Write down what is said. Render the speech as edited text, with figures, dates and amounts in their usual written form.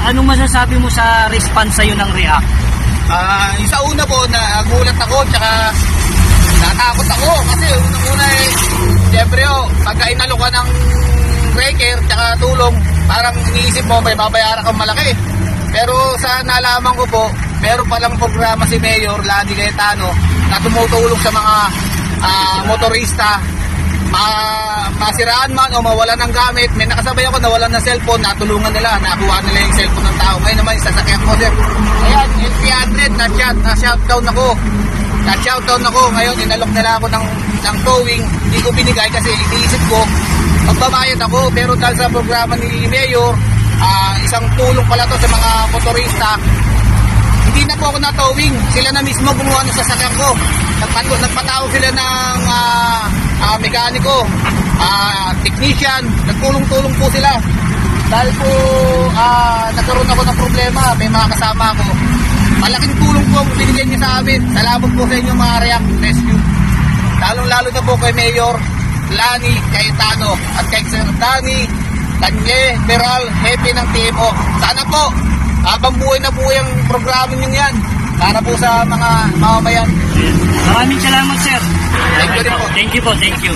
anong masasabi mo sa response sa'yo ng React? Yung sa una po, nagulat ako, tsaka natakot ako. Kasi unang-una siyempre pagka inalo ka ng breaker, tsaka tulong, parang iniisip mo, may babayaran kang malaki. Pero sa nalaman ko po, meron palang programa si Mayor Lani Cayetano na tumutulong sa mga motorista, masiraan man o mawalan ng gamit. May nakasabay ako nawalan ng cellphone, natulungan nila, nakuha nila yung cellphone ng tao. Ngayon naman yung sasakyan ko, sir. Ayan, LP100, na-shoutout ako. Ngayon, inalok nila ako ng towing. Hindi ko binigay kasi iniisip ko, magbabayad ako. Pero dahil sa programa ni Mayor, isang tulong pala to sa mga motorista, hindi na po ako na-towing. Sila na mismo gumawa ng sasakyan ko. Nagpatawag sila ng mekaniko, technician, nagtulong-tulong po sila. Dahil po nagkaroon ako ng problema, may mga kasama ako. Malaking tulong po ang binigyan niyo sa amin. Salamat po sa inyo mga React Rescue. Lalong-lalo na po kay Mayor Lani Cayetano at kay Sir Danny Tanye Beral, hepe ng TMO. Sana po, habang buhay na buhay ang programa niyo yan. Para po sa mga mamamayan. Maraming salamat, sir. Thank you rin po. Thank you po, thank you.